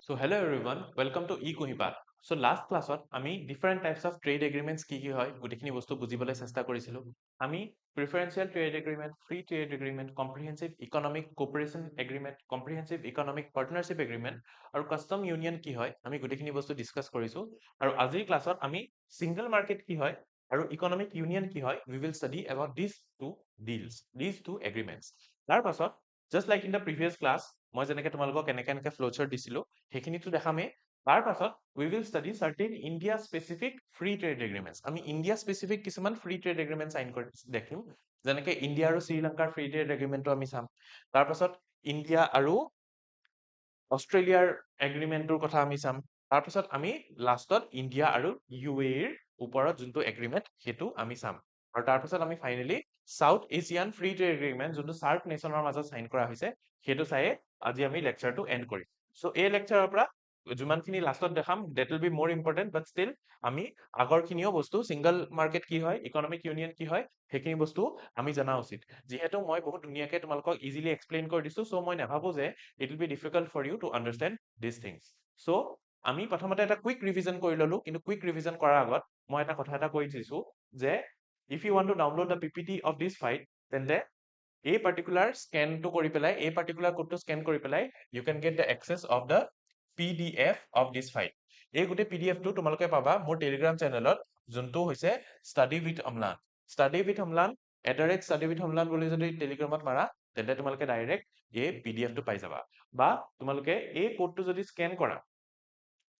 So hello everyone, welcome to eKuhipat. So last classত আমি different types of trade agreements কি হয় গোটেইখিনি বস্তু বুজিবলৈ চেষ্টা কৰিছিলো। আমি preferential trade agreement, free trade agreement, comprehensive economic cooperation agreement, comprehensive economic partnership agreement আৰু custom union কি হয় আমি গোটেইখিনি বস্তু ডিসকাস কৰিছো। আৰু আজিৰ ক্লাছত আমি single market কি হয় আৰু economic union কি হয় we will study about these two deals, these two agreements. তাৰ পাছত just like in the previous class মই যেনেকৈ তোমালোকক এনেকৈ flowchart দিছিলো সেইখিনিতো দেখামেই তাৰ পাছত we will study certain India specific free trade agreements আমি India specific কিছুমান free trade agreement sign কৰি দেখিম যেনেকৈ ইণ্ডিয়া আৰু শ্ৰীলংকাৰ free trade agreementটো আমি চাম তাৰ পাছত ইণ্ডিয়া আৰু অষ্ট্ৰেলিয়াৰ এগ্ৰিমেণ্টৰ কথা আমি চাম তাৰ পাছত আমি লাষ্টত ইণ্ডিয়া আৰু UAEৰ ওপৰত যোনটো এগ্ৰিমেণ্ট সেইটো আমি চাম আৰু তাৰ পাছত আমি finally south Asian free trade agreement যোনটো সাৰ্ক নেশ্যনৰ মাজত সাইন কৰা হৈছে সেইটো চাইয়ে আজি আমি লেকচাৰটো এন্ড কৰিম সো এই লেকচাৰৰ পৰা যিমানখিনি লাষ্টত দেখাম that will be more important but still আমি আগৰখিনিও বস্তু সিঙ্গল মাৰ্কেট কি হয় ইকনমিক ইউনিয়ন কি হয় সেইখিনি বস্তু আমি জানা উচিত যেহেতু মই বহুত ধুনীয়াকৈ তোমালোকক ইজিলি এক্সপ্লেইন কৰি দিছো সো মই নাভাবো যে it will be difficult for you to understand these things so আমি প্ৰথমতে এটা কুইক ৰিভিজন কৰি ললো কিন্তু কুইক ৰিভিজন কৰাৰ আগত মই এটা কথা এটা কৈ দিছো যে if you want to download the PPT of this file তেন্তে এই পাৰ্টিকুলাৰ স্কেনটো কৰি পেলাই এই পাৰ্টিকুলাৰ কোডটো স্কেন কৰি পেলাই you can get the access of the PDF of this file এই গোটেই PDFটো তোমালোকে পাবা মোৰ টেলিগ্ৰাম চেনেলত যোনটো হৈছে study with Amlan @study with Amlan বুলি যদি টেলিগ্ৰামত মাৰা তেন্তে তোমালোকে ডাইৰেক্ট এই PDFটো পাই যাবা বা তোমালোকে এই কোডটো যদি স্কেন কৰা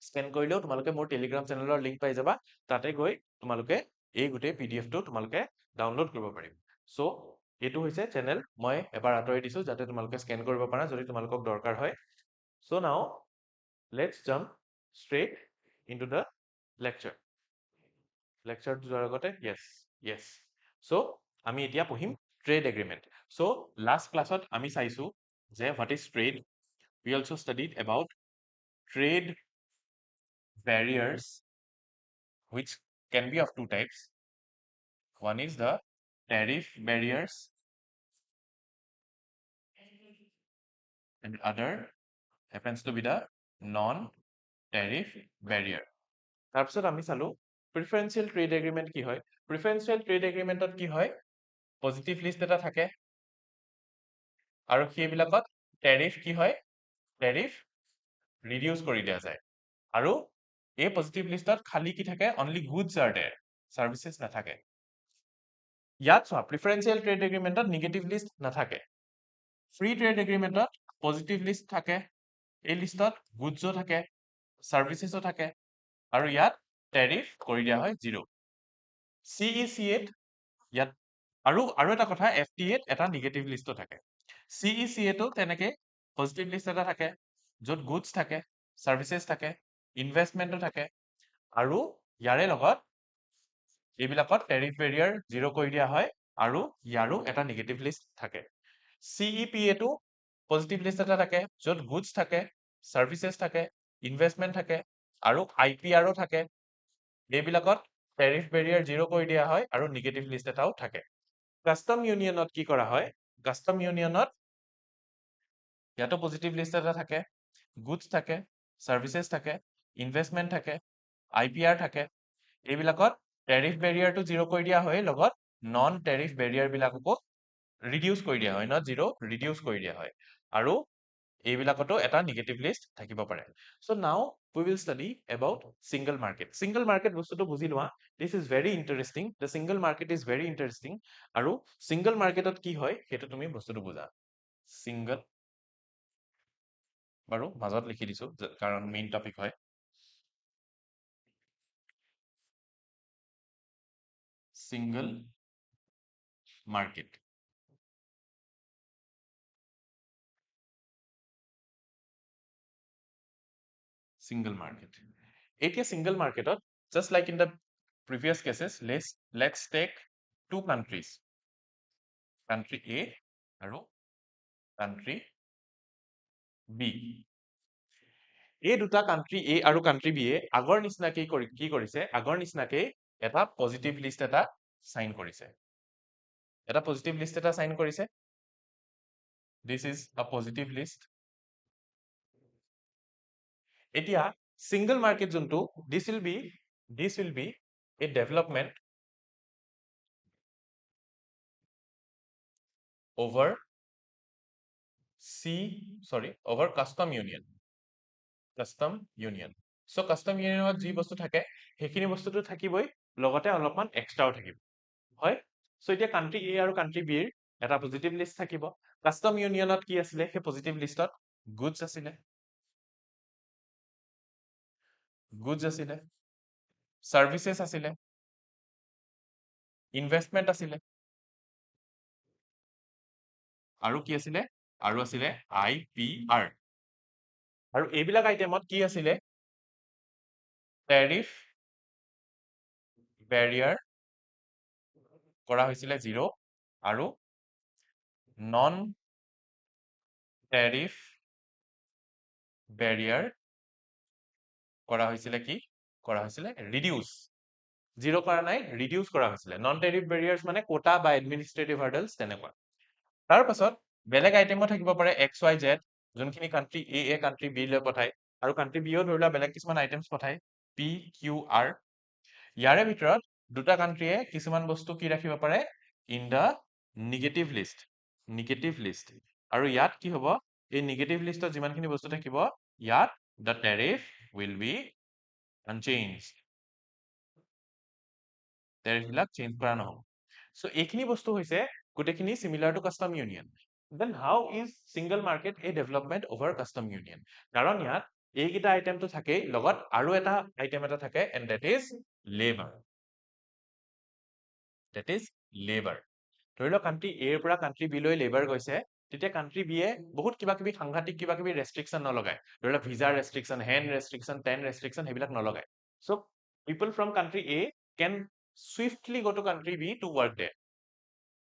স্কেন কৰিলেও তোমালোকে মোৰ টেলিগ্ৰাম চেনেলৰ লিংক পাই যাবা তাতে গৈ তোমালোকে এই গোটেই PDFটো তোমালোকে ডাউনলোড কৰিব পাৰিম সো এইটো হৈছে চেনেল মই এবাৰ আঁতৰি দিছো যাতে তোমালোকে স্কেন কৰিব পাৰা যদি তোমালোকক দৰকাৰ হয় so now let's jump straight into the lecture lecture যোৱাৰ আগতে yes so আমি এতিয়া পঢ়িম trade agreement so last classত আমি চাইছো যে what is trade we also studied about trade barriers which can be of two types one is the tariff barriers and other happens to be the non-tariff barrier তাৰপিছত আমি চালো প্ৰিফাৰেন্সিয়েল trade agreement কি হয় প্ৰিফাৰেন্সিয়েল trade এগ্ৰিমেণ্টত কি হয় positive list এটা থাকে আৰু সেইবিলাকত টেৰিফ কি হয় টেৰিফ ৰিডিউস কৰি দিয়া যায় আৰু এই পজিটিভ লিষ্টত খালি কি থাকে অনলি গুডস আৰ দেয়াৰ সাৰ্ভিসেস নাথাকে ইয়াত চোৱা প্ৰিফাৰেন্সিয়েল ট্ৰেড এগ্ৰিমেণ্টত নিগেটিভ লিষ্ট নাথাকে ফ্ৰী ট্ৰেড এগ্ৰিমেণ্টত পজিটিভ লিষ্ট থাকে এই লিষ্টত গুডসও থাকে সাৰ্ভিসেসও থাকে আৰু ইয়াত টেৰিফ কৰি দিয়া হয় 0 CECA ইয়াত আৰু এটা কথা FTA এটা নিগেটিভ লিষ্টও থাকে CECA তো তেনেকে পজিটিভ লিষ্ট এটা থাকে য'ত গুডস থাকে সাৰ্ভিসেস থাকে ইনভেষ্টমেন্টও থাকে আৰু ইয়াৰে লগত এইবিলাকত টেৰিফ বেৰিয়াৰ 0 কৰি দিয়া হয় আৰু ইয়াৰো এটা নিগেটিভ লিষ্ট থাকে CEPA তো পজিটিভ লিষ্ট এটা থাকে য'ত গুডস থাকে সাৰ্ভিসেস থাকে ইনভেষ্টমেন্ট থাকে আৰু IPRও থাকে এইবিলাকত টেৰিফ বেৰিয়াৰ 0 কৰি দিয়া হয় আৰু নিগেটিভ লিষ্ট এটাও থাকে কাস্টম ইউনিয়নত কি কৰা হয় কাস্টম ইউনিয়নত ইয়াতো পজিটিভ লিষ্ট এটা থাকে গুডস থাকে সাৰ্ভিসেস থাকে ইনভেষ্টমেন্ট থাকে IPR থাকে এইবিলাকত টেৰিফ বেৰিয়াৰটো 0 কৰি দিয়া হয় লগত নন টেৰিফ বেৰিয়াৰ বিলাককো ৰিডিউস কৰি দিয়া হয় not 0 ৰিডিউস কৰি দিয়া হয় আৰু এইবিলাকতো এটা নিগেটিভ লিষ্ট থাকিব পাৰে so now we will study about single market বস্তুটো বুজি লোৱা this is very interesting the single market is very interesting আৰু single marketত কি হয় সেইটো তুমি বস্তুটো বুজা single বাৰু মাজত লিখি দিছো কাৰণ মেইন টপিক হয় single market single market এতিয়া single marketত just like in the previous cases let's take two countries country A আৰু country B এই দুটা কান্ট্ৰি A আৰু কান্ট্ৰি B আগৰ নিচিনাকৈ কি কৰিছে আগৰ নিচিনাকৈ এটা পজিটিভ লিষ্ট এটা সাইন কৰিছে এটা পজিটিভ লিষ্ট এটা সাইন কৰিছে this is a positive list এতিয়া single market যোনটো this will be a development over over custom union. So custom unionত যি বস্তু থাকে সেইখিনি বস্তুটো থাকিবই লগতে অলপমান এক্সট্ৰাও থাকিব হয় সো এতিয়া কান্ট্ৰি A আৰু কান্ট্ৰি B ৰ এটা পজিটিভ লিষ্ট থাকিব কাস্টম ইউনিয়নত কি আছিলে সেই পজিটিভ লিষ্টত গুডছ আছিলে সাৰ্ভিসেস আছিলে ইনভেষ্টমেন্ট আছিলে আৰু কি আছিলে আৰু আছিলে IPR আৰু এইবিলাক আইটেমত কি আছিলে টেৰিফ বেৰিয়াৰ কৰা হৈছিলে 0 আৰু নন টেৰিফ বেৰিয়াৰ কৰা হৈছিলে কি কৰা হৈছিলে ৰিডিউস 0 কৰা নাই ৰিডিউস কৰা হৈছিলে নন টেৰিফ বেৰিয়াৰ্স মানে কোটা বা এডমিনিষ্ট্ৰেটিভ হাৰ্ডলস তেনেকুৱা তাৰ পাছত বেলেগ আইটেমো থাকিব পাৰে XYZ যোনখিনি কান্ট্ৰি A কান্ট্ৰি B লৈ পঠায় আৰু কান্ট্ৰি B ও ধৰিলা বেলেগ কিছুমান আইটেমছ পঠায় PQR ইয়াৰে ভিতৰত দুটা কান্ট্ৰিয়ে কিছুমান বস্তু কি ৰাখিব পাৰে ইন দা নিগেটিভ লিষ্ট আৰু ইয়াত কি হ'ব এই নিগেটিভ লিষ্টত যিমানখিনি বস্তু থাকিব ইয়াত the tariff will be unchanged tariff বিলাক চেঞ্জ কৰা নহব সো এইখিনি বস্তু হৈছে গোটেইখিনি similar to custom union then how is single market a development over custom union কাৰণ ইয়াত এইকেইটা আইটেমটো থাকেই লগত আৰু এটা আইটেম এটা থাকে and that is labor ধৰি লওক কান্ট্ৰি A ৰ পৰা কান্ট্ৰি B লৈ লেবাৰ গৈছে তেতিয়া কান্ট্ৰি B এ বহুত কিবা কিবি সাংঘাতিক কিবা-কিবি ৰেষ্ট্ৰিকশন নলগায় ধৰি লওক visa restriction hand restriction ten restriction সেইবিলাক নলগায় so people from country A can swiftly go to country B to work there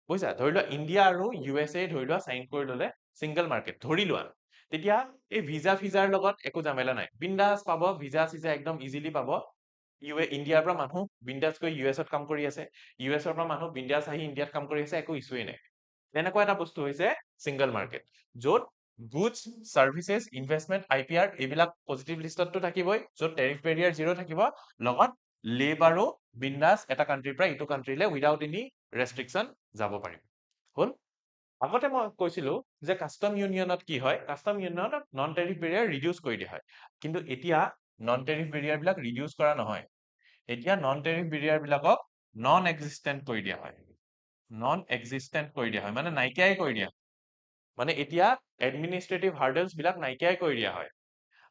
বুজিছা ধৰি লোৱা ইণ্ডিয়া আৰু USA ধৰি লোৱা সাইন কৰি ললে সিঙ্গল মাৰ্কেট ধৰি লোৱা তেতিয়া এই ভিসাৰ লগত একো ঝামেলা নাই বিন্দাস পাব ভিসা সিজা একদম ইজিলি পাব ইণ্ডিয়াৰ পৰা মানুহ বিন্দাস গৈ US-ত কাম কৰি আছে US-ৰ পৰা মানুহ বিন্দাস আহি ইণ্ডিয়াত কাম কৰি আছে একো ইছুৱে নাই তেনেকুৱা এটা বস্তু হৈছে সিঙ্গল মাৰ্কেট য'ত গুডছ সাৰ্ভিসেস ইনভেষ্টমেন্ট IPR এইবিলাক পজিটিভ লিষ্টতটো থাকিবই য'ত টেৰিফ বেৰিয়াৰ 0 থাকিব লগত লেবাৰো বিন্দাস এটা কান্ট্ৰিৰ পৰা ইটো কান্ট্ৰিলে উইদাউট এনি ৰেষ্ট্ৰিকশন যাব পাৰিব হল আগতে মই কৈছিলো যে কাস্টম ইউনিয়নত কি হয় custom ইউনিয়নত non tariff Barrier reduce কৰি দিয়া হয় কিন্তু এতিয়া নন টেৰিফ বেৰিয়াৰ বিলাক ৰিডিউস কৰা নহয় এতিয়া নন টেৰিফ বেৰিয়াৰ বিলাকক নন এক্সিস্টেন্ট কৰি দিয়া হয় মানে নাইকিয়াই কৰি দিয়া মানে এতিয়া এডমিনিষ্ট্ৰেটিভ হাৰ্ডলস বিলাক নাইকিয়াই কৰি দিয়া হয়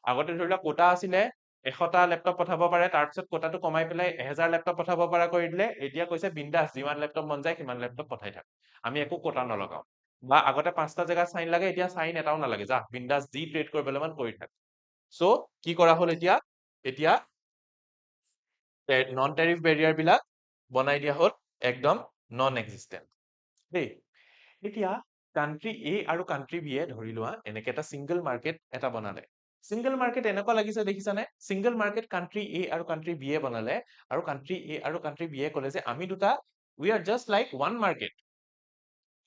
আগতে ধৰি লোৱা কোটা আছিলে 100টা লেপটপ পঠাব পাৰে তাৰ পিছত কোটাটো কমাই পেলাই 1000 লেপটপ পঠাব পৰা কৰি দিলে এতিয়া কৈছে বিন্দাস যিমান লেপটপ মন যায় সিমান লেপটপ পঠাই থাক আমি একো কোটা নলগাও বা আগতে 5টা জেগাত সাইন লাগে এতিয়া সাইন এটাও নালাগে যা বিন্দাস যি ট্ৰেড কৰিবলৈ মন কৰি থাক সো কি কৰা হল এতিয়া নন টেৰিফ বেৰিয়াৰ বিলাক বনাই দিয়া হল একদম নন এক্সিস্টেন্ট দেই এতিয়া কান্ট্ৰি A আৰু কান্ট্ৰি B এ ধৰি লোৱা এনেকে এটা সিঙ্গল মাৰ্কেট এটা বনালে সিঙ্গল মাৰ্কেট এনেকুৱা লাগিছে দেখিছানে সিঙ্গল মাৰ্কেট কান্ট্ৰি A আৰু কান্ট্ৰি B এ বনালে আৰু কান্ট্ৰি A আৰু কান্ট্ৰি B এ ক'লে যে আমি দুটা we are just like one market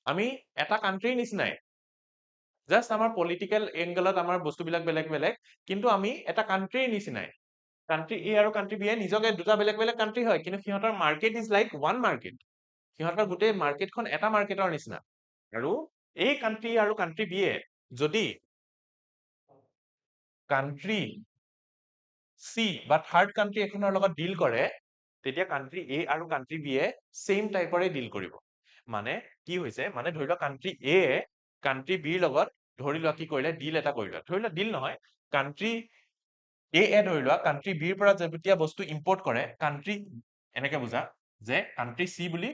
আমি এটা কান্ট্ৰিৰ নিচিনাই জাস্ট আমাৰ পলিটিক্যাল এংগলত আমাৰ বস্তুবিলাক বেলেগ বেলেগ কিন্তু আমি এটা কান্ট্ৰিৰ নিচিনাই কান্ট্ৰি A আৰু কান্ট্ৰি B এ নিজকে দুটা বেলেগ বেলেগ কান্ট্ৰি হয় কিন্তু সিহঁতৰ market is like one market সিহঁতৰ গোটেই মাৰ্কেটখন এটা মাৰ্কেটৰ নিচিনা আৰু এই কান্ট্ৰি আৰু কান্ট্ৰি B এ যদি কান্ট্ৰি C বা থাৰ্ড কান্ট্ৰি এখনৰ লগত ডিল কৰে তেতিয়া কান্ট্ৰি A আৰু কান্ট্ৰি B এ সেম টাইপৰে ডিল কৰিব মানে কি হৈছে মানে ধৰি লোৱা country A A country B ৰ লগত ধৰি লোৱা কি কৰিলে ডিল এটা কৰিলে ধৰি লোৱা ডিল নহয় কান্ট্ৰি A এ ধৰি লোৱা কান্ট্ৰি B ৰ পৰা যেতিয়া বস্তু ইম্পৰ্ট কৰে কান্ট্ৰি এনেকে বুজা যে কান্ট্ৰি C বুলি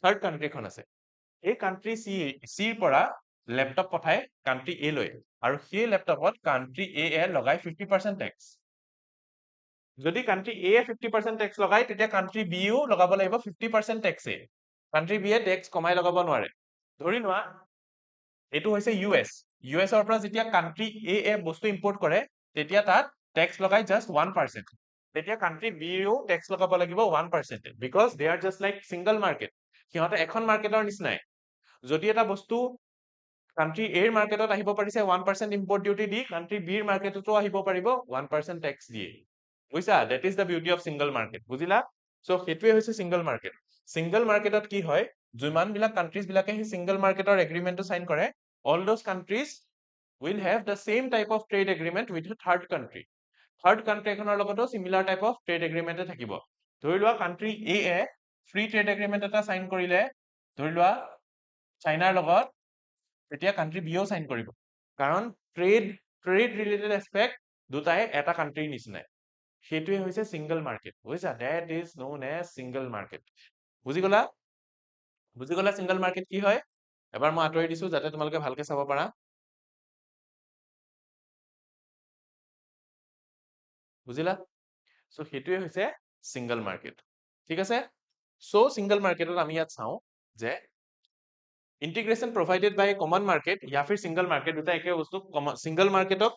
থাৰ্ড কান্ট্ৰিখন আছে এই কান্ট্ৰি C ৰ পৰা লেপটপ পঠায় কান্ট্ৰি A লৈ আৰু সেই লেপটপত কান্ট্ৰি A এ লগাই 50% টেক্স যদি কান্ট্ৰি A এ 50% টেক্স লগায় তেতিয়া কান্ট্ৰি B ও লগাব লাগিব 50% টেক্সে কান্ট্ৰি B এ টেক্স কমাই লগাব নোৱাৰে ধৰি লোৱা এইটো হৈছে US ৰ পৰা যেতিয়া কান্ট্ৰি A এ বস্তু ইম্পৰ্ট কৰে তেতিয়া তাত টেক্স লগাই জাস্ট 1% তেতিয়া কান্ট্ৰি B ও টেক্স লগাব লাগিব 1% because they are just like single market সিহঁতে এখন মাৰ্কেটৰ নিচিনাই যদি এটা বস্তু কান্ট্ৰি এৰ মাৰ্কেটত আহিব পাৰিছে 1% ইম্পৰ্ট ডিউটি দি, কান্ট্ৰি বিৰ মাৰ্কেটতো আহিব পাৰিব 1% টেক্স দিয়ে। বুজিছা? that is the beauty of single market, বুজিলা? so সেইটোৱে হৈছে single market। single marketত কি হয়, যিমান বিলাক কান্ট্ৰিজ বিলাকে সেই single marketৰ এগ্ৰিমেন্টটো সাইন কৰে, all those countries will have the same type of trade agreement with a third country। Third country এখনৰ লগতো চিমিলাৰ টাইপ অফ ট্ৰেড এগ্ৰিমেণ্টে থাকিব। ধৰি লোৱা কান্ট্ৰি এ ফ্ৰী ট্ৰেড এগ্ৰিমেণ্ট এটা সাইন কৰিলে, ধৰি লোৱা চাইনাৰ লগত, তেতিয়া কান্ট্ৰি বিও সাইন কৰিব, কাৰণ ট্ৰেড ৰিলেটেড এস্পেক্ট দুটাই এটা কান্ট্ৰিৰ নিচিনাই। সেইটোৱে হৈছে সিংগল মাৰ্কেট, বুজিছা? That is known as single market. বুজি গলা? বুজি গলা সিংগল মাৰ্কেট কি হয়? এবাৰ মই আঁতৰি দিছো যাতে তোমালোকে ভালকে চাব পাৰা। বুজিলা? সো সেইটোৱে হৈছে সিংগল মাৰ্কেট। ঠিক আছে? সো সিংগল মাৰ্কেটত আমি ইয়াত চাওঁ যে ইন্টিগ্ৰেশন প্ৰভাইডেড বাই কমন মাৰ্কেট या फिर সিংগল মাৰ্কেট, দুটা একে বস্তু। সিংগল মাৰ্কেটক,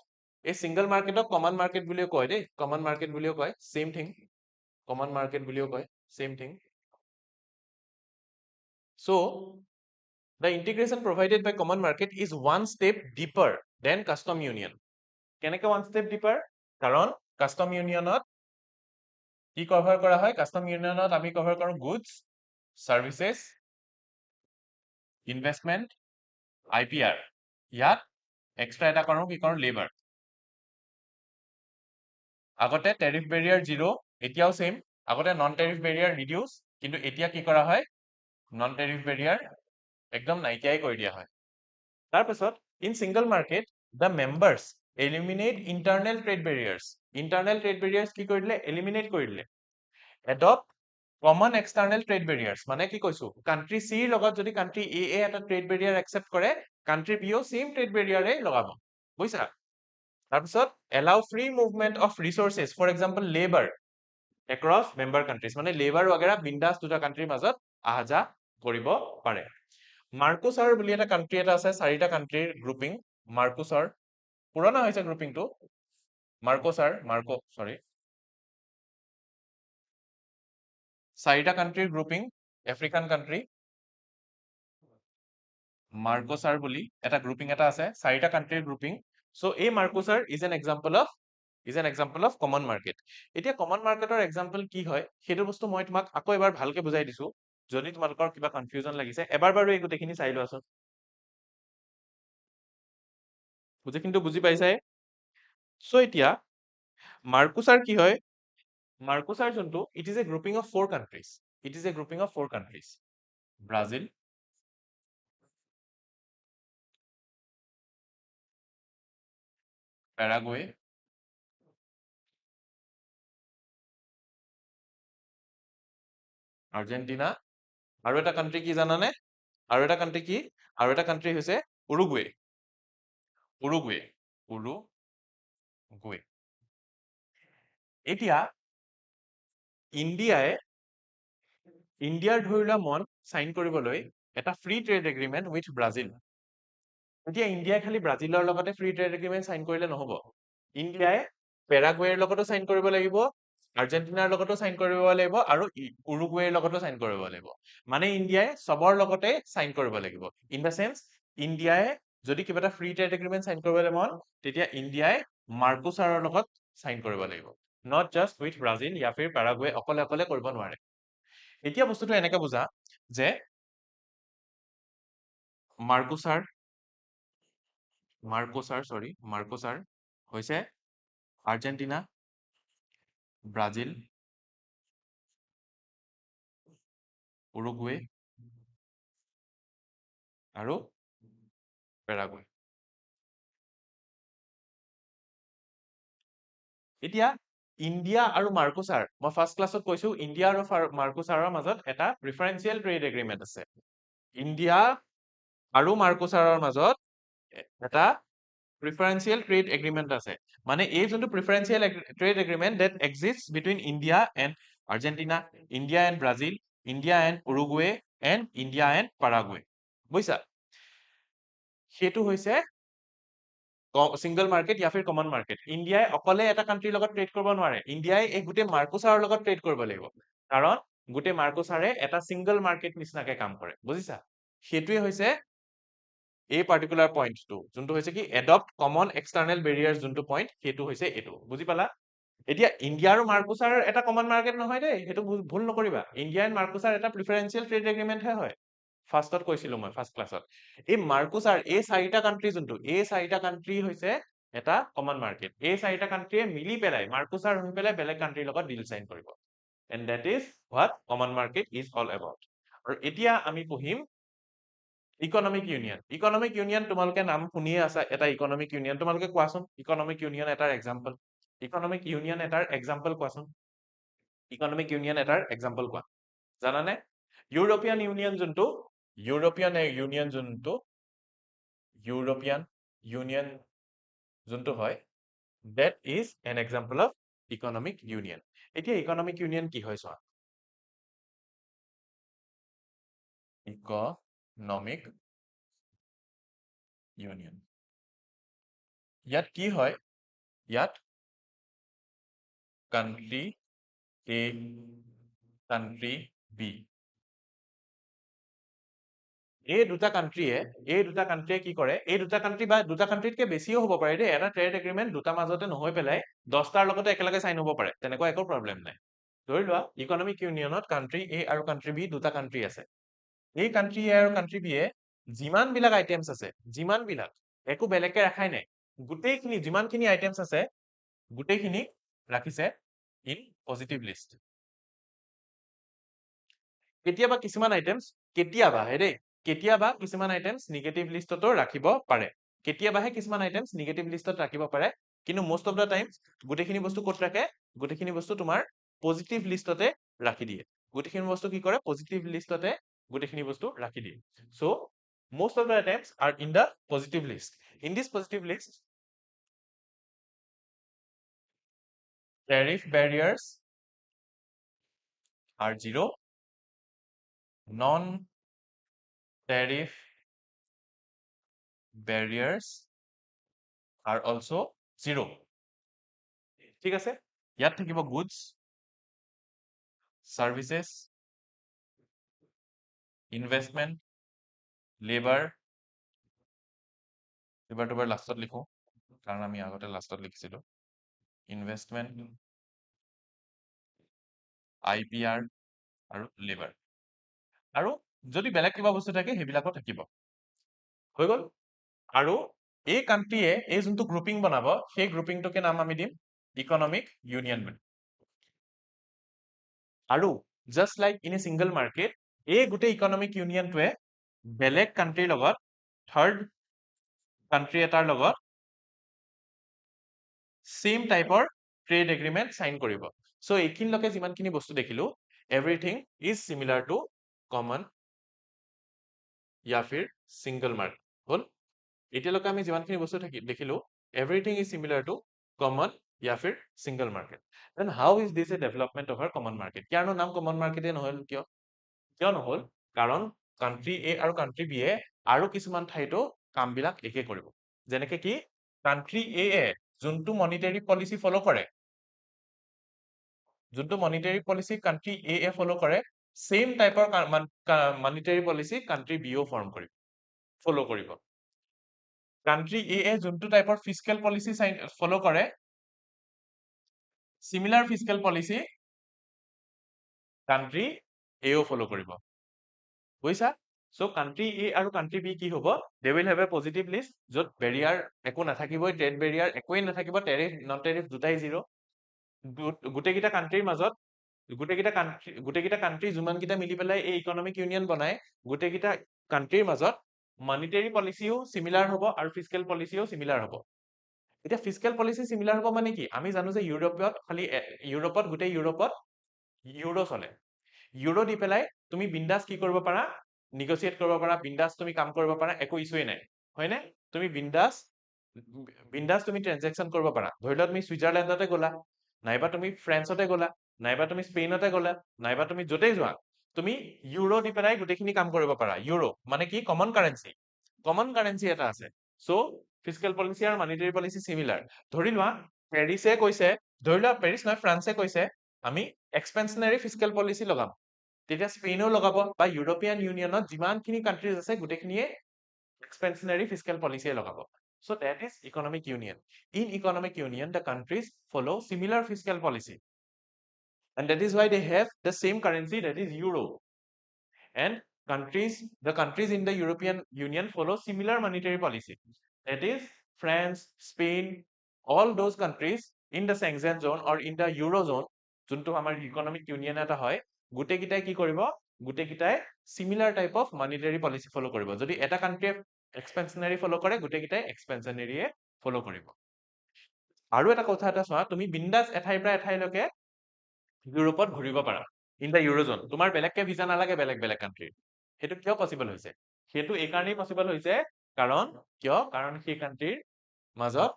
এই সিংগল মাৰ্কেটক কমন মাৰ্কেট বুলিও কয় দেই, কমন মাৰ্কেট বুলিও কয়, সেম থিং, কমন মাৰ্কেট বুলিও কয়, same thing. So the integration provided by common market is one step deeper than custom union। কেনেকে one step deeper? কাৰণ custom unionত কি কভাৰ কৰা হয়? কাস্টম ইউনিয়নত আমি কভাৰ কৰো গুডস, সাৰ্ভিসেস, ইনভেষ্টমেন্ট, আইপিআৰ। ইয়াত এক্সট্ৰা এটা কৰো, কি কৰো? লেবাৰ। আগতে টেৰিফ বেৰিয়াৰ 0, এতিয়াও সেম। আগতে নন টেৰিফ বেৰিয়াৰ ৰিডিউস, কিন্তু এতিয়া কি কৰা হয়? নন টেৰিফ বেৰিয়াৰ একদম নাইকিয়াই কৰি দিয়া হয়। তাৰপিছত in single market the members eliminate internal trade barriers। internal trade barriers কি কৰি দিলে? eliminate কৰি দিলে। adopt common external trade barriers, মানে কি কৈছো? কান্ট্ৰি চিৰ লগত যদি কান্ট্ৰি এ এটা ট্ৰেড বেৰিয়াৰ একচেপ্ট কৰে, কান্ট্ৰি বিও সেম ট্ৰেড বেৰিয়াৰে লগাব। বুজিছা? তাৰপিছত allow free movement of resources, for example labor across member countries, মানে লেবাৰ वगैरह বিন্দাস দুটা কান্ট্ৰিৰ মাজত আহা যা কৰিব পাৰে। মাৰ্কোচাৰ বুলি এটা কান্ট্ৰি এটা আছে, চাৰিটা কান্ট্ৰিৰ গ্ৰুপিং, মাৰ্কোচাৰ। পুৰণা হৈছে গ্ৰুপিংটো, চাৰিটা কান্ট্ৰিৰ গ্ৰুপিং, আফ্ৰিকান কান্ট্ৰি। মাৰ্কোচাৰ বুলি এটা গ্ৰুপিং এটা আছে, চাৰিটা কান্ট্ৰিৰ গ্ৰুপিং। সো এই Mercosur is an example of common market. এতিয়া কমন মাৰ্কেটৰ এক্সাম্পল কি হয় সেইটো বস্তু মই তোমাক আকৌ এবাৰ ভালকে বুজাই দিছো। যদি তোমালোকৰ কিবা কনফিউজন লাগিছে, এবাৰ বাৰু এই গোটেইখিনি চাই লোৱাচোন। গোটেইখিনিতো বুজি পাইছাই। সো এতিয়া মাৰ্কোচাৰ কি হয়? মাৰ্কোচাৰ যোনটো, it is a grouping of 4 countries. It is a grouping of 4 countries. Brazil, Paraguay, Argentina, আৰু এটা কান্ট্ৰি কি জানানে? আৰু এটা কান্ট্ৰি কি? আৰু এটা কান্ট্ৰি হৈছে উৰুগুৱে। উৰুগুৱে, উৰুগুৱে। এতিয়া ইণ্ডিয়াৰ ধৰি লোৱা মন সাইন কৰিবলৈ এটা free trade agreement with Brazil. এতিয়া ইণ্ডিয়াই খালি ব্ৰাজিলৰ লগতে ফ্ৰী ট্ৰেড এগ্ৰিমেন্ট সাইন কৰিলে নহব। ইণ্ডিয়াই পেৰাগুৱেৰ লগতো সাইন কৰিব লাগিব, আৰ্জেণ্টিনাৰ লগতো সাইন কৰিব লাগিব, আৰু উৰুগুৱেৰ লগতো সাইন কৰিব লাগিব। মানে ইণ্ডিয়াই চবৰ লগতে সাইন কৰিব লাগিব। ইন দা সেন্স, ইণ্ডিয়াই যদি কিবা এটা ফ্ৰী ট্ৰেড এগ্ৰিমেন্ট সাইন কৰিবলৈ মন, তেতিয়া ইণ্ডিয়াই মাৰ্কোচাৰৰ লগত সাইন কৰিব লাগিব। নট জাষ্ট উইথ ব্ৰাজিল या फिर পেৰাগুৱে অকলে অকলে কৰিব নোৱাৰে। এতিয়া বস্তুটো এনেকে বুজা যে মাৰ্কোচাৰ হৈছে আৰ্জেণ্টিনা, ব্ৰাজিল, উৰুগুৱে আৰু পেৰাগুৱে। এতিয়া ইণ্ডিয়া আৰু মাৰ্কোচাৰ, মই ফাৰ্ষ্ট ক্লাছত কৈছো ইণ্ডিয়া আৰু মাৰ্কোচাৰৰ মাজত এটা প্ৰিফাৰেন্সিয়েল ট্ৰেড এগ্ৰিমেন্ট আছে। ইণ্ডিয়া আৰু মাৰ্কোচাৰৰ মাজত এটা প্ৰিফাৰেন্সিয়েল ট্ৰেড এগ্ৰিমেন্ট আছে। মানে এই যোনটো preferential trade agreement that exists between India and Argentina, India and Brazil, India and Uruguay, and India and Paraguay। বুজিছা? সেইটো হৈছে সিংগল মাৰ্কেট या फिर কমন মাৰ্কেট। ইণ্ডিয়াই অকলে এটা কান্ট্ৰিৰ লগত ট্ৰেড কৰিব নোৱাৰে, ইণ্ডিয়াই এই গোটেই মাৰ্কোচাৰৰ লগত ট্ৰেড কৰিব লাগিব, কাৰণ গোটেই মাৰ্কোচাৰে এটা সিংগল মাৰ্কেট নিচিনাকে কাম কৰে। বুজিছা? সেইটোৱে হৈছে এই পাৰ্টিকুলাৰ পইণ্টটো যোনটো হৈছে কি এডপ্ট কমন এক্সটাৰ্নেল বেৰিয়াৰ যোনটো পইণ্ট সেইটো হৈছে এইটো বুজি পালা এতিয়া ইণ্ডিয়া আৰু মাৰ্কোচাৰ এটা কমন মাৰ্কেট নহয় দেই সেইটো ভুল নকৰিবা ইণ্ডিয়া এণ্ড মাৰ্কোচাৰ এটা প্ৰিফাৰেঞ্চিয়েল ট্ৰেড এগ্ৰিমেণ্টহে হয় ফাৰ্ষ্টত কৈছিলো মই ফাৰ্ষ্ট ক্লাছত এই মাৰ্কোচাৰ এই চাৰিটা কাণ্ট্ৰি যোনটো এই চাৰিটা কাণ্ট্ৰি হৈছে এটা কমন মাৰ্কেট এই চাৰিটা কাণ্ট্ৰিয়ে মিলি পেলাই মাৰ্কোচাৰ হৈ পেলাই বেলেগ কাণ্ট্ৰিৰ লগত ডিল চাইন কৰিব and that is what common market is all about আৰু এতিয়া আমি পঢ়িম ইকনমিক ইউনিয়ন তোমালোকে নাম শুনিয়ে আছা এটা ইকনমিক ইউনিয়ন তোমালোকে কোৱাচোন ইকনমিক ইউনিয়ন এটাৰ এক্সাম্পল ইকনমিক ইউনিয়ন এটাৰ এক্সাম্পল কোৱাচোন ইকনমিক ইউনিয়ন এটাৰ এক্সাম্পল কোৱা জানানে ইউৰোপিয়ান ইউনিয়ন যোনটো ইউৰোপিয়ান ইউনিয়ন যোনটো হয় that is an example of economic union এতিয়া ইকনমিক ইউনিয়ন কি হয় চোৱা ইকনমিক ইউনিয়ন ইয়াত কি হয় ইয়াত country A country B এই দুটা কান্ট্ৰিয়ে কি কৰে এই দুটা কান্ট্ৰি বা দুটা কান্ট্ৰিতকে বেছিও হ'ব পাৰে দেই এটা ট্ৰেড এগ্ৰিমেণ্ট দুটা মাজতে নহৈ পেলাই 10টাৰ লগতে একেলগে সাইন হ'ব পাৰে তেনেকুৱা একো প্ৰবলেম নাই ধৰি লোৱা ইকনমিক ইউনিয়নত কান্ট্ৰি A আৰু কান্ট্ৰি B দুটা কান্ট্ৰি আছে এই কান্ট্ৰি A আৰু কান্ট্ৰি B এ যিমান বিলাক আইটেমছ আছে যিমান বিলাক একো বেলেগকে ৰাখাই নাই গোটেইখিনি যিমানখিনি আইটেমছ আছে গোটেইখিনি ৰাখিছে ইন পজিটিভ লিষ্ট কেতিয়াবা কিছুমান আইটেমছ কেতিয়াবা কিছুমান আইটেমছ নিগেটিভ লিষ্টতো ৰাখিব পাৰে কেতিয়াবাহে কিছুমান আইটেমছ নিগেটিভ লিষ্টত ৰাখিব পাৰে কিন্তু most of the times গোটেইখিনি বস্তু ক'ত ৰাখে গোটেইখিনি বস্তু তোমাৰ পজিটিভ লিষ্টতে ৰাখি দিয়ে গোটেইখিনি বস্তু কি কৰে পজিটিভ লিষ্টতে গোটেইখিনি বস্তু ৰাখি দিয়ে so most of the items are in the positive list in this positive list tariff barriers are zero non tariff barriers are also zero ঠিক আছে ইয়াত থাকিব goods services investment labor এবাৰ লাষ্টত লিখো কাৰণ আমি আগতে লাষ্টত লিখিছিলো investment IPR আৰু labor আৰু যদি বেলেগ কিবা বস্তু থাকে সেইবিলাকো থাকিব হৈ গল আৰু এই কান্ট্ৰিয়ে এই যোনটো গ্ৰুপিং বনাব সেই গ্ৰুপিংটোকে নাম আমি দিম ইকনমিক ইউনিয়ন আৰু just like in a single market এই গোটেই ইকনমিক ইউনিয়নটোৱে বেলেগ কান্ট্ৰিৰ লগত থাৰ্ড কান্ট্ৰি এটাৰ লগত সেম টাইপৰ ট্ৰেড এগ্ৰিমেণ্ট সাইন কৰিব সো এইখিনিলৈকে যিমানখিনি বস্তু দেখিলো everything is similar to common या फिर सिंगल मार्क হল এতিয়ালৈকে আমি যিমানখিনি বস্তু দেখিলো everything is similar to common या फिर single market then how is this a development of our common market কিয়নো নাম কমন মাৰ্কেটে নহল কিয় নহল কাৰণ কান্ট্ৰি A আৰু কান্ট্ৰি B এ আৰু কিছুমান ঠাইতো কামবিলাক একে কৰিব যেনেকৈ কি কান্ট্ৰি A এ যোনটো মনিটাৰী পলিচি ফলো কৰে যোনটো monetary policy country A a follow কৰে সেম টাইপৰ মনিটাৰী পলিচি কান্ট্ৰি B ও ফলো কৰিব কান্ট্ৰি A এ যোনটো টাইপৰ ফিস্কেল পলিচি ফলো কৰে সিমিলাৰ ফিস্কেল পলিচি কান্ট্ৰি A ও ফলো কৰিব বুজিছা সো কান্ট্ৰি A আৰু কান্ট্ৰি B কি হ'ব they will have a positive list য'ত বেৰিয়াৰ একো নাথাকিবই ট্ৰেড বেৰিয়াৰ একোৱেই নাথাকিব টেৰিফ নন টেৰিফ দুটাই জিৰ' গোটেইকেইটা কান্ট্ৰিৰ মাজত গোটেইকেইটা কান্ট্ৰি যিমানকেইটা মিলি পেলাই এই ইকনমিক ইউনিয়ন বনাই গোটেইকেইটা কান্ট্ৰিৰ মাজত মনিটাৰী পলিচিও সিমিলাৰ হ'ব আৰু ফিস্কেল পলিচিও সিমিলাৰ হ'ব এতিয়া ফিস্কেল পলিচি সিমিলাৰ হ'ব মানে কি আমি জানো যে ইউৰোপত গোটেই ইউৰোপত ইউৰো চলে ইউৰো দি পেলাই তুমি বিন্দাস কি কৰিব পাৰা নিগোচিয়েট কৰিব পাৰা বিন্দাস তুমি কাম কৰিব পাৰা একো ইস্যুৱে নাই হয়নে তুমি বিন্দাস তুমি ট্ৰানজাকশন কৰিব পাৰা ধৰি লোৱা তুমি সুইজাৰলেণ্ডতে গলা নাইবা তুমি ফ্ৰান্সতে গলা নাইবা তুমি স্পেইনতে গলা নাইবা তুমি য'তেই যোৱা তুমি ইউৰো দি পেলাই গোটেইখিনি কাম কৰিব পাৰা ইউৰো মানে কি কমন কাৰেন্সি এটা আছে সো ফিস্কেল পলিচি আৰু মনিটাৰী পলিচি সিমিলাৰ ধৰি লোৱা পেৰিছে কৈছে ধৰি লোৱা পেৰিছ নহয় ফ্ৰান্সে কৈছে আমি এক্সপেনশনাৰী ফিস্কেল পলিচি লগাম তেতিয়া স্পেইনেও লগাব বা ইউৰোপিয়ান ইউনিয়নত যিমানখিনি কান্ট্ৰিজ আছে গোটেইখিনিয়ে expansionary fiscal policy লগাব so that is economic union in economic union the countries follow similar fiscal policy and that is why they have the same currency that is euro and the countries in the European Union follow similar monetary policy that is France Spain all those countries in the Schengen zone or in the eurozone যোনটো আমাৰ economic union এটা হয় গুটেকিটাই কি কৰিব গুটেকিটাই similar type of monetary policy follow কৰিব যদি এটা কান্ট্ৰিয়ে expansionary follow কৰে গুটেকিটাই expansionary follow কৰিব আৰু এটা কথা এটা চোৱা তুমি বিন্দাস এঠাইৰ পৰা এঠাইলৈকে ইউৰোপত ঘূৰিব পাৰা ইন দা ইউৰোজন তোমাৰ বেলেগকে ভিসা নালাগে বেলেগ বেলেগ কান্ট্ৰিৰ সেইটো কিয় পসিবল হৈছে সেইটো এই কাৰণেই পসিবল হৈছে কাৰণ সেই কান্ট্ৰিৰ মাজত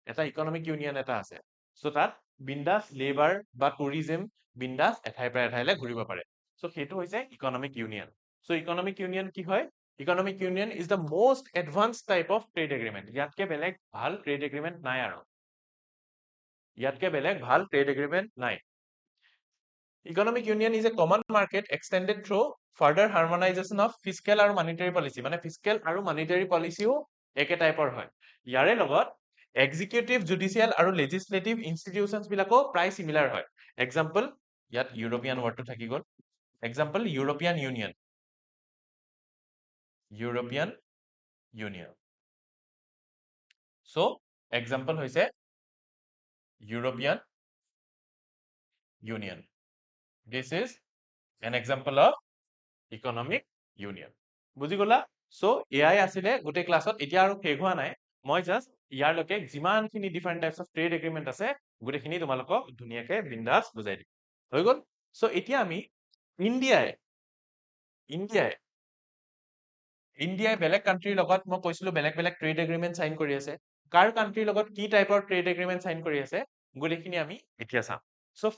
এটা ইকোনমিক ইউনিয়ন এটা আছে সো তাত বিন্দাস লেবাৰ বা টুৰিজম বিন্দাস এঠাইৰ পৰা এঠাইলৈ ঘূৰিব পাৰে সো সেইটো হৈছে economic union so economic union কি হয় economic union is the most advance type of trade agreement ইয়াতকে বেলেগ ভাল ট্ৰেড এগ্ৰিমেন্ট নাই আৰু ইয়াতকে বেলেগ ভাল ট্ৰেড এগ্ৰিমেন্ট নাই Economic union is a common market extended through further harmonization of fiscal আৰু monetary policy মানে fiscal আৰু monetary policyও একে টাইপৰ হয় ইয়াৰে লগত executive judicial আৰু legislative institutions বিলাকো প্ৰায় similar হয় example ইয়াত European wordটো থাকি গ'ল example European Union so example হৈছে European Union This is an example of economic union. বুজি গলা so AI আছিলে গোটেই ক্লাছত এতিয়া আৰু শেষ হোৱা নাই মই জাস্ট ইয়াৰ লকে যিমানখিনি different types of trade agreement আছে গোটেইখিনি তোমালোকক ধুনীয়াকে বিন্দাস বুজাই দিম হৈ গল so এতিয়া আমি ইণ্ডিয়াই বেলেগ কান্ট্ৰিৰ লগত মই কৈছিলো বেলেগ বেলেগ ট্ৰেড এগ্ৰিমেন্ট সাইন কৰি আছে কাৰ কান্ট্ৰিৰ লগত কি টাইপৰ ট্ৰেড এগ্ৰিমেন্ট সাইন কৰি আছে গোটেইখিনি আমি এতিয়া চাম so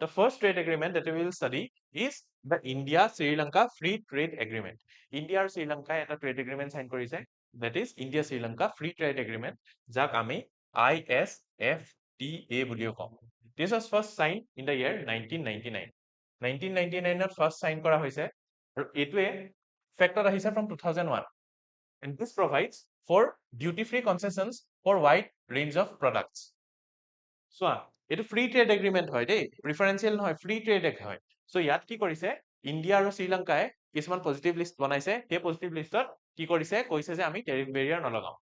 the first trade agreement that we will study is the India Sri Lanka Free Trade Agreement. India and Sri Lanka eta trade agreement sign korise that is India Sri Lanka Free Trade Agreement jak ami ISFTA বুলিও কম this was first signed in the year 1999 1999 to first sign কৰা হৈছে আৰু এটোৱে factor আহিছে from 2001 and this provides for duty free concessions for wide range of products so এটো free trade agreement হয় দেই প্ৰিফাৰেন্সিয়েল নহয় ফ্ৰী ট্ৰেড হয় সো ইয়াত কি কৰিছে ইণ্ডিয়া আৰু শ্ৰীলংকাই কিছুমান পজিটিভ লিষ্ট বনাইছে সেই পজিটিভ লিষ্টত কি কৰিছে কৈছে যে আমি টেৰিফ বেৰিয়াৰ নলগাও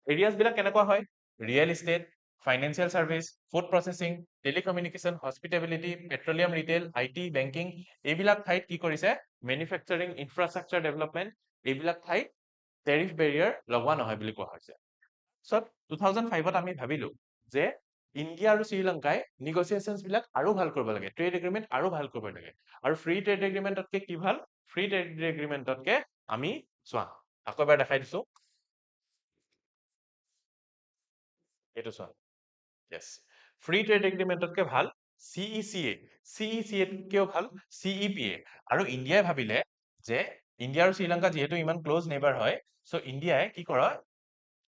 এৰিয়াজ বিলাক কেনেকুৱা হয় real estate financial service food processing telecommunication hospitality petroleum retail IT banking এইবিলাক ঠাইত কি কৰিছে মেনুফেকচাৰিং ইনফ্ৰাষ্ট্ৰাকচাৰ ডেভেলপমেন্ট এইবিলাক ঠাইত টেৰিফ বেৰিয়াৰ লগোৱা নহয় বুলি কোৱা হৈছে সো 2005 ত আমি ভাবিলো যে ইণ্ডিয়া আৰু শ্ৰীলংকাই নেগোসিয়েশনস বিলাক আৰু ভাল কৰিব লাগে ট্ৰেড এগ্ৰিমেন্ট আৰু ভাল কৰিব লাগে আৰু ফ্ৰী ট্ৰেড এগ্ৰিমেন্টতকে কি ভাল ফ্ৰী ট্ৰেড এগ্ৰিমেন্টতকে আমি চোৱা আকৌ এবাৰ দেখাই দিছো এটো চোৱা yes ফ্ৰী ট্ৰেড এগ্ৰিমেন্টতকে ভাল CECA কেও ভাল CEPA আৰু ইণ্ডিয়াই ভাবিলে যে ইণ্ডিয়া আৰু শ্ৰীলংকা যেহেতু ইমান ক্লোজ নেইবাৰ হয় সো ইণ্ডিয়াই কি কৰে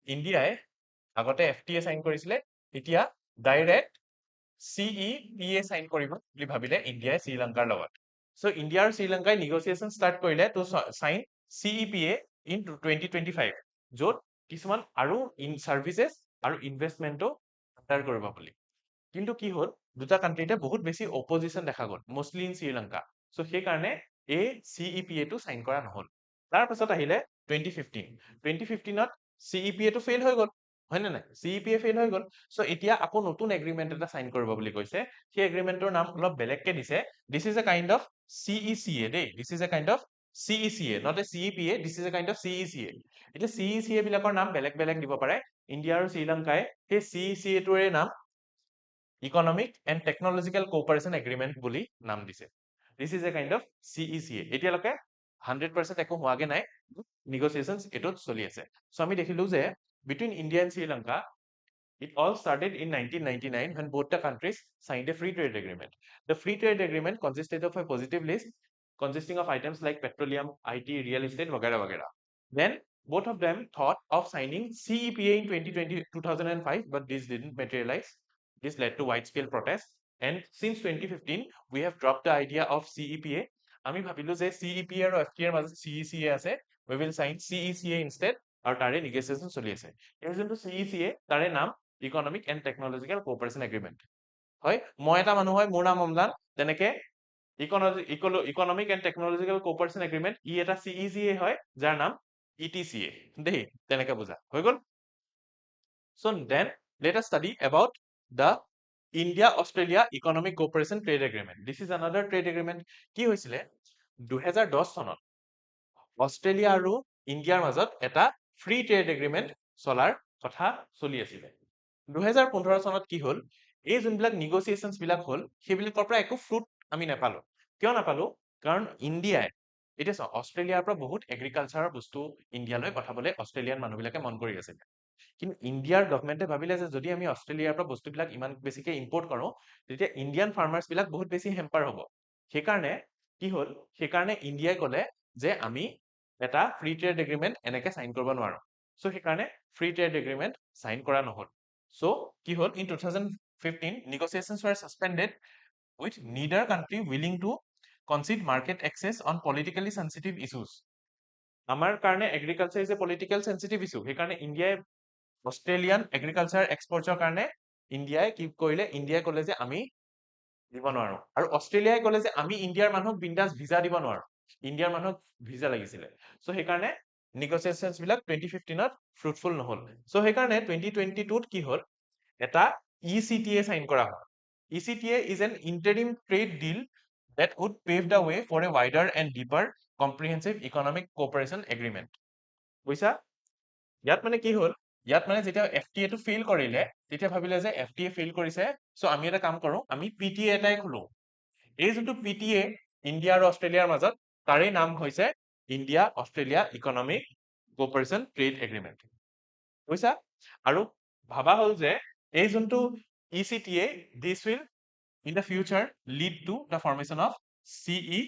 ইণ্ডিয়াই আগতে FTA সাইন কৰিছিলে এতিয়া ডাইৰেক্ট CEPA সাইন কৰিব বুলি ভাবিলে ইণ্ডিয়াই শ্ৰীলংকাৰ লগত সো ইণ্ডিয়া আৰু শ্ৰীলংকাই নেগোসিয়েশন স্টাৰ্ট কৰিলে টু সাইন CEPA ইন 2025 য'ত কিছুমান আৰু ইন সাৰ্ভিসেস আৰু ইনভেষ্টমেন্টও আন্ডাৰ কৰিব বুলি কিন্তু কি হল দুটা কান্ট্ৰিতে বহুত বেছি অপজিশন দেখা গল মোস্টলি ইন শ্ৰীলংকা সো সেই কাৰণে এই CEPA টো সাইন কৰা নহল তাৰ পাছত আহিলে 2015 ত CEPA টো ফেইল হৈ গল হয় না নাই CEPA ফেইল হৈ গল সো এতিয়া আকৌ নতুন এগ্ৰিমেন্ট এটা সাইন কৰিব বুলি কৈছে সেই এগ্ৰিমেন্টৰ নাম অলপ বেলেগকে দিছে this is a kind of CECA দেই this is a kind of CECA not a CEPA this is a kind of CECA এতিয়া CECA বিলাকৰ নাম বেলেগ বেলেগ দিব পাৰে ইণ্ডিয়া আৰু শ্ৰীলংকাই সেই CECA টোৰে নাম Economic and Technological Cooperation Agreement বুলি নাম দিছে this is a kind of CECA এতিয়ালৈকে 100% একো হোৱাগে নাই negotiations এটোত চলি আছে সো আমি দেখিলো যে between India and Sri Lanka it all started in 1999 when both the countries signed a free trade agreement the free trade agreement consisted of a positive list consisting of items like petroleum IT real estate वगैरह वगैरह then both of them thought of signing CEPA in 2005 but this didn't materialize this led to wide scale protests and since 2015 we have dropped the idea of CEPA আমি ভাবিলো যে CEPA আৰু FTA এৰ মাঝে CECA আছে we will sign CECA instead আৰু তাৰে নেগোচিয়েশ্যন চলি আছে এই যোনটো CECA তাৰে নাম economic and technological cooperation agreement হয় মই এটা মানুহ হয় মোৰ নাম অম্লান তেনেকে economic and technological cooperation agreement ই এটা CECA হয় যাৰ নাম ETCA দেই তেনেকে বুজা হৈ গ'ল so then let us study about the India Australia Economic Cooperation Trade Agreement this is another trade agreement কি হৈছিলে 2010 চনত অষ্ট্ৰেলিয়া আৰু ইণ্ডিয়াৰ মাজত এটা ফ্ৰী ট্ৰেড এগ্ৰিমেণ্ট চলাৰ কথা চলি আছিলে 2015 চনত কি হ'ল এই যোনবিলাক নেগোচিয়েশ্যনছ বিলাক হ'ল সেইবিলাকৰ পৰা একো ফ্ৰুট আমি নাপালো কিয় নাপালো কাৰণ ইণ্ডিয়াই এতিয়া চাওক অষ্ট্ৰেলিয়াৰ পৰা বহুত এগ্ৰিকালচাৰৰ বস্তু ইণ্ডিয়ালৈ পঠাবলৈ অষ্ট্ৰেলিয়ান মানুহবিলাকে মন কৰি আছিল কিন্তু ইণ্ডিয়াৰ গভৰ্ণমেণ্টে ভাবিলে যে যদি আমি অষ্ট্ৰেলিয়াৰ পৰা বস্তুবিলাক ইমান বেছিকে ইম্পৰ্ট কৰোঁ তেতিয়া ইণ্ডিয়ান ফাৰ্মাৰ্ছ বিলাক বহুত বেছি হেম্পাৰ হ'ব সেইকাৰণে কি হ'ল সেইকাৰণে ইণ্ডিয়াই ক'লে যে আমি এটা ফ্ৰী ট্ৰেড এগ্ৰিমেণ্ট এনেকে সাইন কৰিব নোৱাৰো সো সেইকাৰণে ফ্ৰী ট্ৰেড এগ্ৰিমেণ্ট সাইন কৰা নহল সো কি হ'ল in 2015 negotiations were suspended with neither country willing to concede market access on politically sensitive issues আমাৰ কাৰণে agriculture is a political sensitive issue সেইকাৰণে ইণ্ডিয়াই অষ্ট্ৰেলিয়ান এগ্ৰিকালচাৰ এক্সপৰ্টছৰ কাৰণে ইণ্ডিয়াই কি কৰিলে ইণ্ডিয়াই ক'লে যে আমি দিব নোৱাৰো আৰু অষ্ট্ৰেলিয়াই ক'লে যে আমি ইণ্ডিয়াৰ মানুহক বিন্দাস ভিসা দিব নোৱাৰো ইণ্ডিয়াৰ মানুহক ভিসা লাগিছিলে সো সেইকাৰণে নেগোচিয়েশ্যনছ বিলাক 2015ত ফ্ৰুটফুল নহল সো সেইকাৰণে 2022ত কি হ'ল এটা ECTA সাইন কৰা হয় ECTA is an interim trade deal that would pave the way for a wider and deeper comprehensive economic cooperation agreement বুজিছা ইয়াত মানে কি হ'ল ইয়াত মানে যেতিয়া FTA টো ফেইল কৰিলে তেতিয়া ভাবিলে যে FTA ফেইল কৰিছে সো আমি এটা কাম কৰো আমি PTA এটাই খোলো এই যোনটো PTA ইণ্ডিয়া আৰু অষ্ট্ৰেলিয়াৰ মাজত তাৰে নাম হৈছে India Australia economic cooperation trade agreement বুজিছা আৰু ভাবা হ'ল যে এই যোনটো ECTA this will in the future lead to the formation of CECA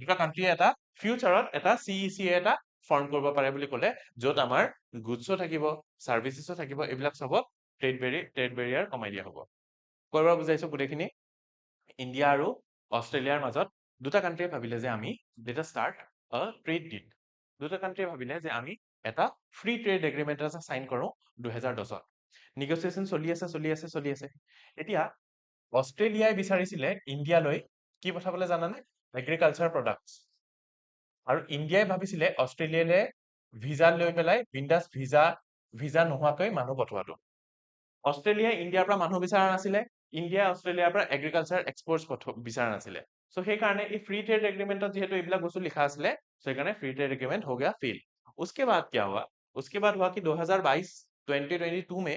দুটা কান্ট্ৰি এটা ফিউচাৰত এটা CECA এটা ফৰ্ম কৰিব পাৰে বুলি ক'লে য'ত আমাৰ গুডছো থাকিব সাৰ্ভিসেছো থাকিব এইবিলাক সবত ট্ৰেড বেৰিয়াৰ কমাই দিয়া হ'ব কৰবাৰ বুজাইছো গোটেইখিনি ইণ্ডিয়া আৰু অষ্ট্ৰেলিয়াৰ মাজত দুটা কান্ট্ৰিয়ে ভাবিলে যে আমি লেট ষ্টাৰ্ট আ ট্ৰেড ডিল দুটা কান্ট্ৰিয়ে ভাবিলে যে আমি এটা ফ্ৰী ট্ৰেড এগ্ৰিমেণ্ট এটা সাইন কৰো 2010ত নেগোচিয়েশ্যন চলি আছে এতিয়া অষ্ট্ৰেলিয়াই বিচাৰিছিলে ইণ্ডিয়ালৈ কি পঠাবলৈ জানানে এগ্ৰিকালচাৰ প্ৰডাক্টছ আৰু ইণ্ডিয়াই ভাবিছিলে অষ্ট্ৰেলিয়ালে ভিসা লৈ পেলাই বিন্দাস ভিসা নোহোৱাকৈ মানুহ পঠোৱাটো অষ্ট্ৰেলিয়াই ইণ্ডিয়াৰ পৰা মানুহ বিচৰা নাছিলে ইণ্ডিয়া অষ্ট্ৰেলিয়াৰ পৰা এগ্ৰিকালচাৰ এক্সপৰ্টছ বিচৰা নাছিলে সো সেইকাৰণে এই ফ্ৰী ট্ৰেড এগ্ৰিমেণ্টত যেহেতু এইবিলাক বস্তু লিখা আছিলে সো সেইকাৰণে ফ্ৰী ট্रेड एग्रीमेंट हो गया फेल उसके बाद क्या हुआ उसके बाद हुआ कि 2022 में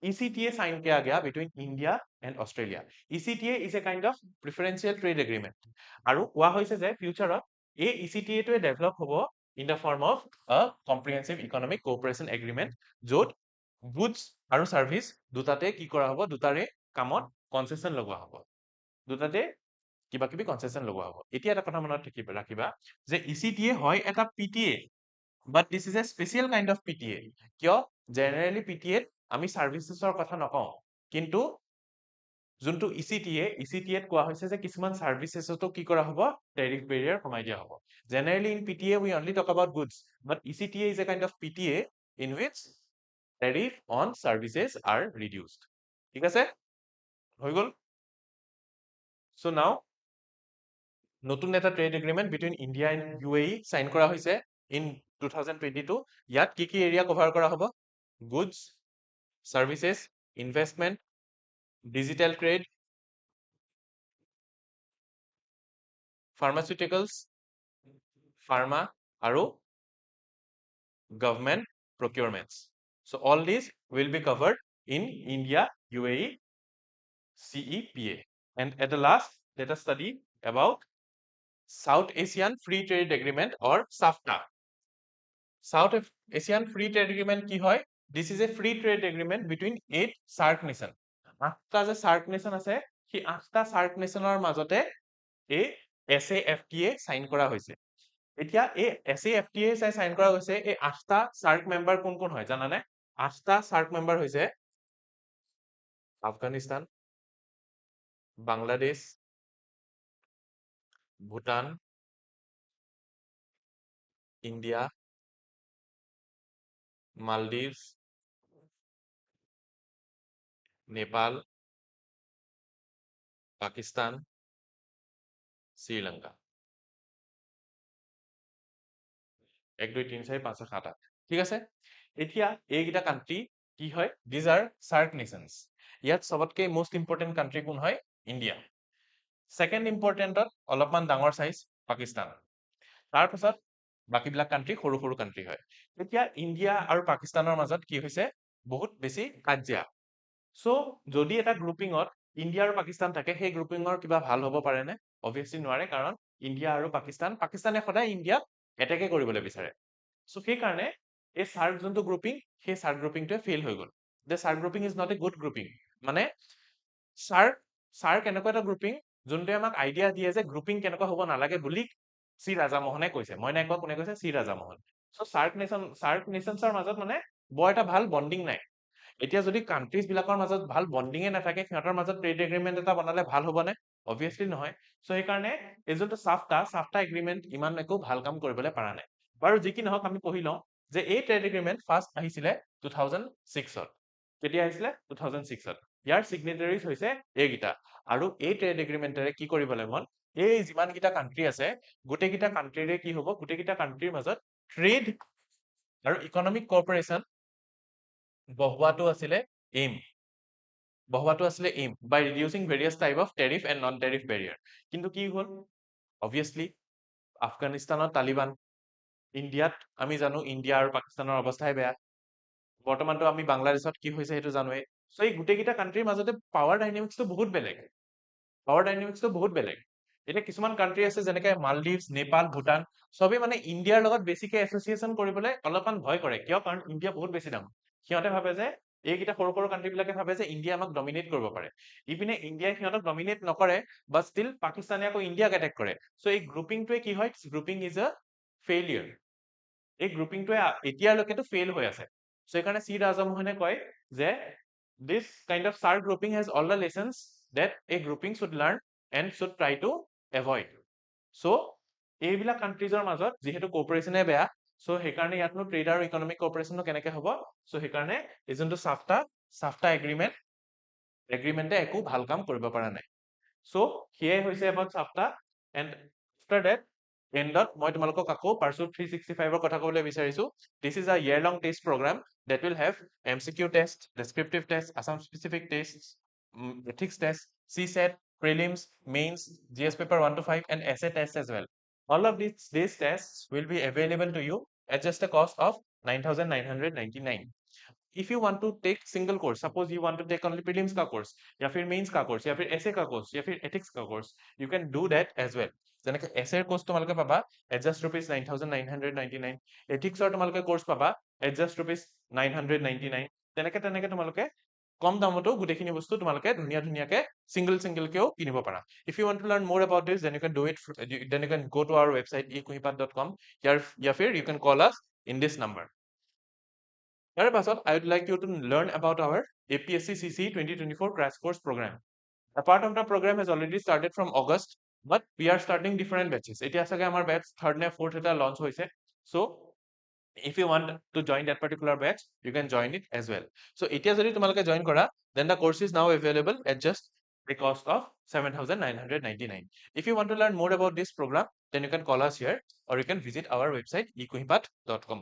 ECTA साइन किया गया between India and Australia ECTA is a kind of preferential trade agreement আৰু কোৱা হৈছে যে ফিউচাৰত এই ECTA টোৱে ডেভেলপ হ'ব in the form of a comprehensive economic cooperation agreement য'ত গুডছ আৰু সাৰ্ভিস দুটাতে কি কৰা হ'ব দুটাৰে কামত কনসেশন লগোৱা হ'ব দুটাতে কিবা কিবি কনসেশন লগোৱা হ'ব এতিয়া এটা কথা মনত ৰাখিবা যে ECTA হয় এটা PTA but this is a special kind of PTA কিয় জেনাৰেলি PTA আমি সাৰ্ভিসেছৰ কথা নকওঁ কিন্তু যোনটো ECTA কোৱা হৈছে যে কিছুমান সাৰ্ভিসেছতো কি কৰা হ'ব টেৰিফ বেৰিয়াৰ কমাই দিয়া হ'ব generally in PTA we only talk about goods but ECTA is a kind of PTA in which tariff on services are reduced ঠিক আছে হৈ গ'ল so now নতুন এটা trade agreement between India and UAE sign কৰা হৈছে in 2022 ইয়াত কি এৰিয়া কভাৰ কৰা হ'ব goods services investment digital trade pharmaceuticals pharma আৰু government procurements so all these will be covered in India UAE CEPA and at the last let us study about South Asian Free Trade Agreement or SAFTA South Asian Free Trade Agreement কি হয় this is a free trade agreement between 8 SAARC nation আঠটা যে SAARC nation আছে সেই আঠটা SAARC nationৰ মাজতে এই SAFTA sign কৰা হৈছে এতিয়া এই SAFTA সাইন কৰা হৈছে এই আঠটা SAARC মেম্বাৰ কোন কোন হয় জানানে আঠটা SAARC মেম্বাৰ হৈছে আফগানিস্তান বাংলাদেশ ভুটান ইণ্ডিয়া মালদ্বীপছ, নেপাল, পাকিস্তান, শ্ৰীলংকা। 1 2 3 4 5 6 7 ঠিক আছে। এতিয়া এইকেইটা কাণ্ট্ৰি কি হয়, দিজ আৰ সাৰ্ক নেশ্যনছ। ইয়াত চবতকে মোষ্ট ইম্পৰ্টেণ্ট কাণ্ট্ৰি কোন হয়, ইণ্ডিয়া। ছেকেণ্ড ইম্পৰ্টেণ্টত অলপমান ডাঙৰ চাইজ পাকিস্তান। তাৰপাছত বাকীবিলাক কাণ্ট্ৰি সৰু সৰু কাণ্ট্ৰি হয়। এতিয়া ইণ্ডিয়া আৰু পাকিস্তানৰ মাজত কি হৈছে, বহুত বেছি কাজিয়া। চ' যদি এটা গ্ৰুপিঙত ইণ্ডিয়া আৰু পাকিস্তান থাকে, সেই গ্ৰুপিঙৰ কিবা ভাল হ'ব পাৰেনে? অবভিয়াছলি নোৱাৰে, কাৰণ ইণ্ডিয়া আৰু পাকিস্তানে সদায় ইণ্ডিয়াক এটেকে কৰিবলৈ বিচাৰে। চ' সেইকাৰণে এই সাৰ্ক যোনটো গ্ৰুপিং, সেই সাৰ্ক গ্ৰুপিংটোৱে ফেইল হৈ গ'ল। The SAARC grouping is not a good grouping. মানে সাৰ্ক এনেকুৱা এটা গ্ৰুপিং যোনটোৱে আমাক আইডিয়া দিয়ে যে গ্ৰুপিং কেনেকুৱা হ'ব নালাগে বুলি চি ৰাজামোহনে কৈছে। মই নাই কোৱা, কোনে কৈছে? চি ৰাজামোহন। চ' সাৰ্ক নেশ্যনছৰ মাজত মানে বৰ এটা ভাল বণ্ডিং নাই। এতিয়া যদি কাণ্ট্ৰিজ বিলাকৰ মাজত ভাল বণ্ডিঙে নাথাকে, সিহঁতৰ মাজত ট্ৰেড এগ্ৰিমেণ্ট এটা বনালে ভাল হ'বনে? অবভিয়াছলি নহয়। চ' সেইকাৰণে এই যোনটো সাফটা এগ্ৰিমেণ্ট ইমান একো ভাল কাম কৰিবলৈ পৰা নাই। বাৰু যি কি নহওক, আমি পঢ়ি লওঁ যে এই ট্ৰেড এগ্ৰিমেণ্ট ফাৰ্ষ্ট আহিছিলে 2006ত। কেতিয়া আহিছিলে? 2006ত। ইয়াৰ চিগনেটাৰীজ হৈছে এইকেইটা। আৰু এই ট্ৰেড এগ্ৰিমেণ্টেৰে কি কৰিবলৈ মন, এই যিমানকেইটা কাণ্ট্ৰি আছে, গোটেইকেইটা কাণ্ট্ৰিৰে কি হ'ব, গোটেইকেইটা কাণ্ট্ৰিৰ মাজত ট্ৰেড আৰু ইকনমিক কৰ্পৰেশ্যন বহোৱাটো আছিলে aim by reducing various type of tariff and non tariff barrier. কিন্তু কি হ'ল, অবভিয়াছলি আফগানিস্তানত তালিবান, ইণ্ডিয়াত আমি জানো ইণ্ডিয়া আৰু পাকিস্তানৰ অৱস্থাই বেয়া, বৰ্তমানতো আমি বাংলাদেশত কি হৈছে সেইটো জানোৱেই। চ' এই গোটেইকেইটা কাণ্ট্ৰিৰ মাজতে পাৱাৰ ডাইনেমিক্সটো বহুত বেলেগ। এতিয়া কিছুমান কাণ্ট্ৰি আছে যেনেকে মালদ্বীপছ, নেপাল, ভূটান, চবেই মানে ইণ্ডিয়াৰ লগত বেছিকে এছ'চিয়েশ্যন কৰিবলৈ অলপমান ভয় কৰে। কিয়? কাৰণ ইণ্ডিয়া বহুত বেছি ডাঙৰ। সিহঁতে ভাবে যে এইকেইটা সৰু সৰু কাণ্ট্ৰি বিলাকে ভাবে যে ইণ্ডিয়া আমাক ডমিনেট কৰিব পাৰে। ইপিনে ইণ্ডিয়াই সিহঁতক ডমিনেট নকৰে, বাট ষ্টিল পাকিস্তানে আকৌ ইণ্ডিয়াক এটেক কৰে। চ' এই গ্ৰুপিংটোৱে কি হয়, গ্ৰুপিং ইজ আ ফেইলিয়ৰ। এই গ্ৰুপিংটোৱে এতিয়ালৈকেতো ফেইল হৈ আছে। চ' সেইকাৰণে চি ৰাজামোহনে কয় যে this kind of SARC grouping has all the lessons that a grouping should learn and should try to avoid. So এইবিলাক কাণ্ট্ৰিজৰ মাজত যিহেতু কৰ্পৰেশ্যনে বেয়া, চ' সেইকাৰণে ইয়াতনো ট্ৰেড আৰু ইকনমিক কৰ্পৰেশ্যনো কেনেকে হ'ব। চ' সেইকাৰণে এই যোনটো সাফটা এগ্ৰিমেণ্টে একো ভাল কাম কৰিব পৰা নাই। চ' সেয়াই হৈছে about SAFTA. And after that এণ্ডত মই তোমালোকক আকৌ পাৰ্চুট 365ৰ কথা ক'বলৈ বিচাৰিছো। This is a year long test programme that will have MCQ test, descriptive test, Assam specific tests, ethics test, CSAT, prelims, mains, GS paper 1 to 5 and essay tests as well. All of these tests will be available to you at just a cost of 9,999. If you want to take single course, suppose you want to take only prelims ka course, या फिर mains का course, या फिर essay का course, या फिर ethics का course, you can do that as well. যেনেকে essay course তোমালোকে পাবা at just rupees 9,999, ethics তোমালোকে course পাবা at just rupees 999. তেনেকে তোমালোকে কম দামতো গোটেইখিনি বস্তু তোমালোকে ধুনীয়াকে single কেও কিনিব পাৰা। If you want to learn more about this, then you can do it, then you can go to our website ekuhipat.com, या फिर you can call us in this number. তাৰে পাছত I would like you to learn about our APSC CC 2024 crash course program. A part of the program has already started from August, but we are starting different batches. এতিয়া চাগে আমাৰ batch 3rd নে 4th এটা launch হৈছে. So if you want to join that particular batch, you can join it as well. So এতিয়া যদি তোমালোকে join কৰা, then the course is now available at just the cost of 7,999. If you want to learn more about this program, then you can call us here or you can visit our website ekuhipat.com.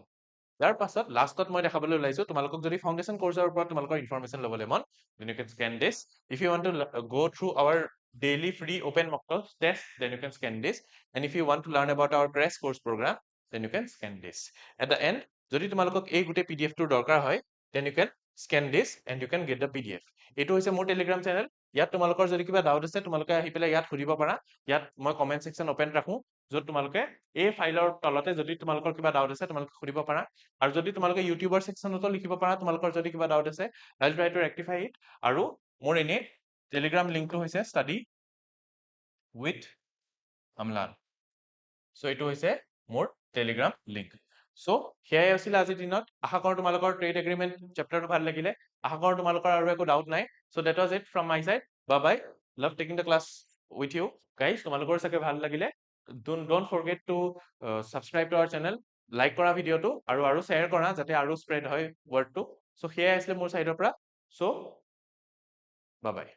ইয়াৰ পাছত লাষ্টত মই দেখাবলৈ ওলাইছো তোমালোকক যদি foundation কোৰ্ছৰ ওপৰত তোমালোকৰ information ল'বলৈ মন, then you can scan this. If you want to go through our daily free open mock test, then you can scan this. And if you want to learn about our crash course program, then you can scan this. At the end, যদি তোমালোকক এই গোটেই PDF টোৰ দৰকাৰ হয়, then you can scan this and you can get the PDF. এইটো হৈছে মোৰ টেলিগ্ৰাম চেনেল। ইয়াত তোমালোকৰ যদি কিবা ডাউট আছে তোমালোকে আহি পেলাই ইয়াত সুধিব পাৰা। ইয়াত মই কমেণ্ট সেকশ্যন ওপেন ৰাখো, য'ত তোমালোকে এই ফাইলৰ তলতে যদি তোমালোকৰ কিবা ডাউট আছে তোমালোকে সুধিব পাৰা। আৰু যদি তোমালোকে ইউটিউবৰ সেকশ্যনতো লিখিব পাৰা তোমালোকৰ যদি কিবা ডাউট আছে, I'll try to rectify it. আৰু মোৰ এনে টেলিগ্ৰাম লিংকটো হৈছে study with Amlan. So এইটো হৈছে মোৰ টেলিগ্ৰাম লিংক। So সেয়াই আছিল আজিৰ দিনত। আশা কৰোঁ তোমালোকৰ ট্ৰেড এগ্ৰিমেণ্ট চেপ্টাৰটো ভাল লাগিলে। আশা কৰোঁ তোমালোকৰ আৰু একো ডাউট নাই। So that was it from my side. Bye bye. Love taking the class with you guys. তোমালোকৰ চাগে ভাল লাগিলে। Don't forget to subscribe to our channel. Like কৰা ভিডিঅ'টো আৰু শ্বেয়াৰ কৰা যাতে আৰু স্প্ৰেড হয় ৱৰ্ডটো চ' সেয়াই আছিলে মোৰ চাইডৰ পৰা চ' বাই বাই